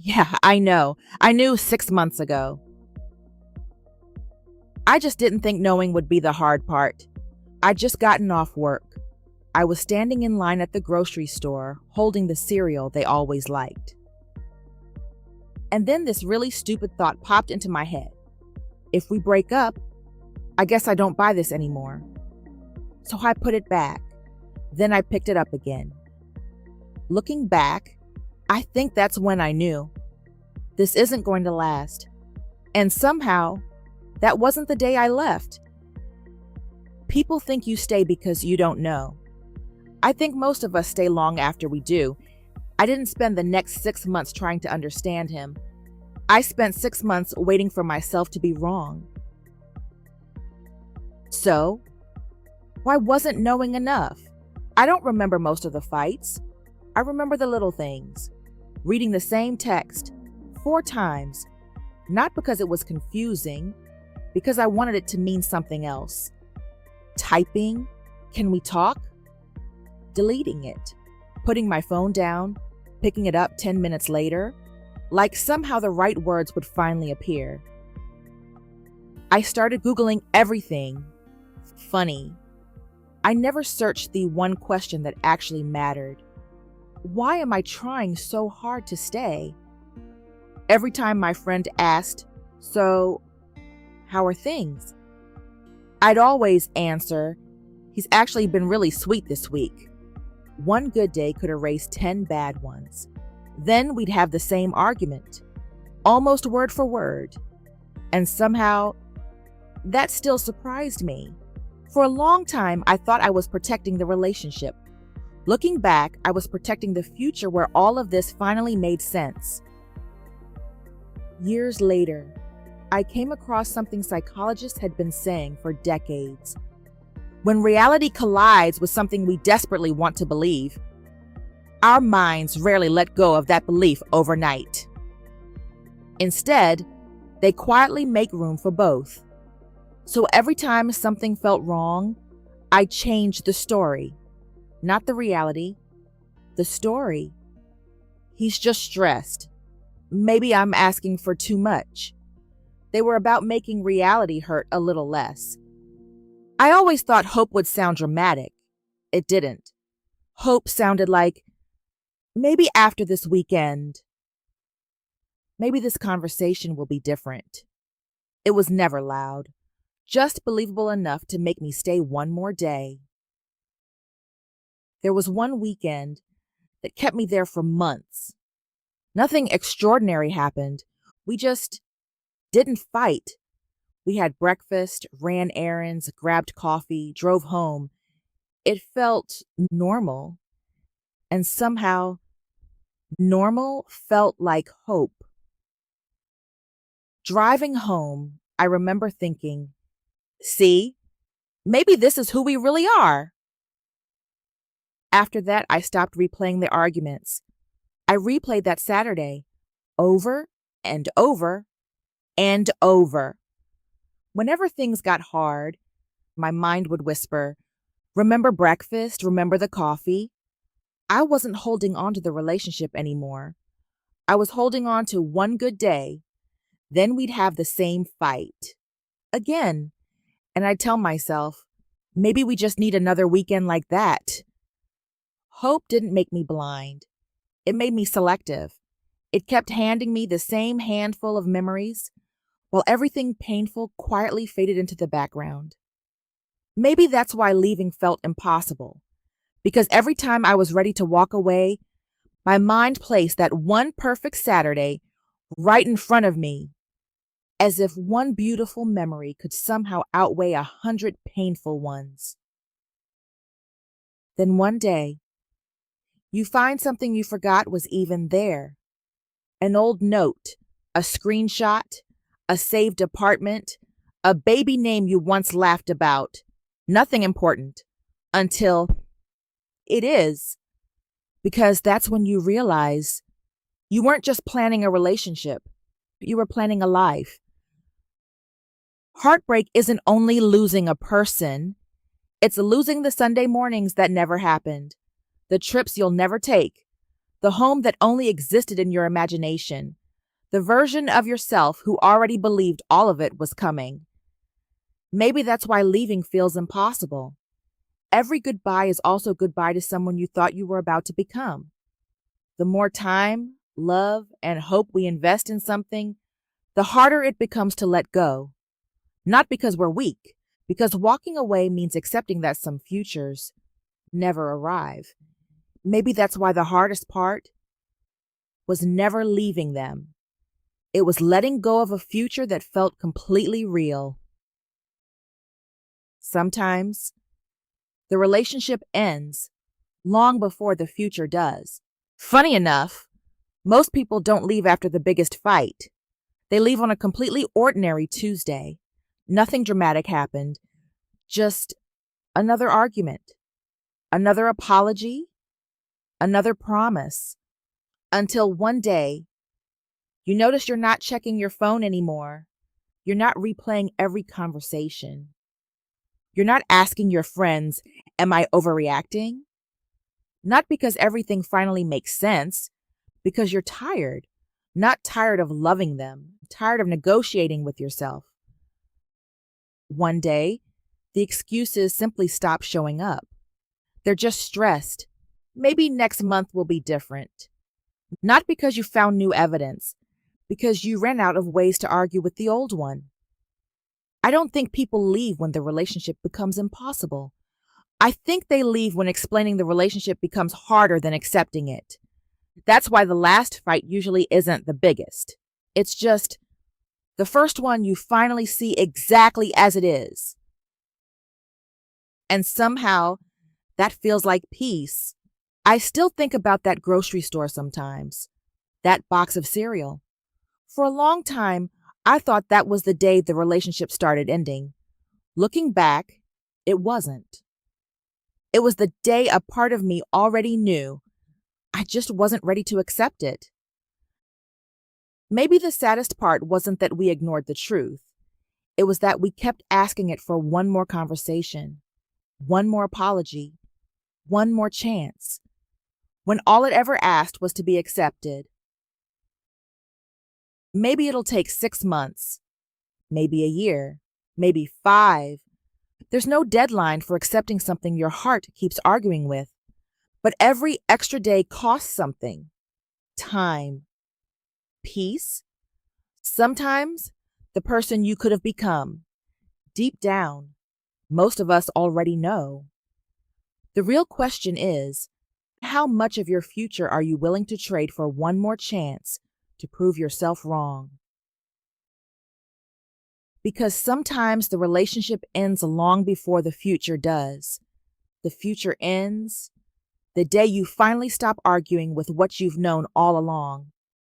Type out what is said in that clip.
Yeah, I know. I knew 6 months ago. I just didn't think knowing would be the hard part. I'd just gotten off work. I was standing in line at the grocery store, holding the cereal they always liked. And then this really stupid thought popped into my head. If we break up, I guess I don't buy this anymore. So I put it back. Then I picked it up again. Looking back, I think that's when I knew. This isn't going to last. And somehow, that wasn't the day I left. People think you stay because you don't know. I think most of us stay long after we do. I didn't spend the next 6 months trying to understand him. I spent 6 months waiting for myself to be wrong. So, why wasn't knowing enough? I don't remember most of the fights. I remember the little things. Reading the same text 4 times, not because it was confusing, because I wanted it to mean something else. Typing, "Can we talk?" Deleting it, putting my phone down, picking it up 10 minutes later, like somehow the right words would finally appear. I started Googling everything. Funny. I never searched the one question that actually mattered. Why am I trying so hard to stay? Every time my friend asked, "So, how are things?" I'd always answer, "He's actually been really sweet this week." One good day could erase 10 bad ones. Then we'd have the same argument, almost word for word. And somehow, that still surprised me. For a long time, I thought I was protecting the relationship. Looking back, I was protecting the future where all of this finally made sense. Years later, I came across something psychologists had been saying for decades. When reality collides with something we desperately want to believe, our minds rarely let go of that belief overnight. Instead, they quietly make room for both. So every time something felt wrong, I changed the story. Not the reality, the story. He's just stressed. Maybe I'm asking for too much. They were about making reality hurt a little less. I always thought hope would sound dramatic. It didn't. Hope sounded like, maybe after this weekend, maybe this conversation will be different. It was never loud, just believable enough to make me stay one more day. There was one weekend that kept me there for months. Nothing extraordinary happened. We just didn't fight. We had breakfast, ran errands, grabbed coffee, drove home. It felt normal. And somehow, normal felt like hope. Driving home, I remember thinking, see, maybe this is who we really are. After that, I stopped replaying the arguments. I replayed that Saturday over and over and over. Whenever things got hard, my mind would whisper, "Remember breakfast? Remember the coffee?" I wasn't holding on to the relationship anymore. I was holding on to one good day. Then we'd have the same fight. Again. And I'd tell myself, maybe we just need another weekend like that. Hope didn't make me blind. It made me selective. It kept handing me the same handful of memories, while everything painful quietly faded into the background. Maybe that's why leaving felt impossible, because every time I was ready to walk away, my mind placed that one perfect Saturday right in front of me, as if one beautiful memory could somehow outweigh 100 painful ones. Then one day, you find something you forgot was even there. An old note, a screenshot, a saved apartment, a baby name you once laughed about. Nothing important. Until it is. Because that's when you realize you weren't just planning a relationship. You were planning a life. Heartbreak isn't only losing a person. It's losing the Sunday mornings that never happened. The trips you'll never take. the home that only existed in your imagination, the version of yourself who already believed all of it was coming. Maybe that's why leaving feels impossible. Every goodbye is also goodbye to someone you thought you were about to become. The more time, love, and hope we invest in something, the harder it becomes to let go. Not because we're weak, because walking away means accepting that some futures never arrive. Maybe that's why the hardest part was never leaving them. It was letting go of a future that felt completely real. Sometimes, the relationship ends long before the future does. Funny enough, most people don't leave after the biggest fight. They leave on a completely ordinary Tuesday. Nothing dramatic happened, just another argument, another apology, another promise, until one day you notice you're not checking your phone anymore. You're not replaying every conversation. You're not asking your friends, "Am I overreacting?" Not because everything finally makes sense, because you're tired. Not tired of loving them, tired of negotiating with yourself. One day, the excuses simply stop showing up. They're just stressed. Maybe next month will be different. Not because you found new evidence, because you ran out of ways to argue with the old one. I don't think people leave when the relationship becomes impossible. I think they leave when explaining the relationship becomes harder than accepting it. That's why the last fight usually isn't the biggest. It's just the first one you finally see exactly as it is. And somehow, that feels like peace. I still think about that grocery store sometimes, that box of cereal. For a long time, I thought that was the day the relationship started ending. Looking back, it wasn't. It was the day a part of me already knew. I just wasn't ready to accept it. Maybe the saddest part wasn't that we ignored the truth. It was that we kept asking it for one more conversation, one more apology, one more chance, when all it ever asked was to be accepted. Maybe it'll take 6 months, maybe a year, maybe 5. There's no deadline for accepting something your heart keeps arguing with. But every extra day costs something. Time. Peace. Sometimes the person you could have become. Deep down, most of us already know. The real question is, how much of your future are you willing to trade for one more chance to prove yourself wrong? Because sometimes the relationship ends long before the future does. The future ends the day you finally stop arguing with what you've known all along.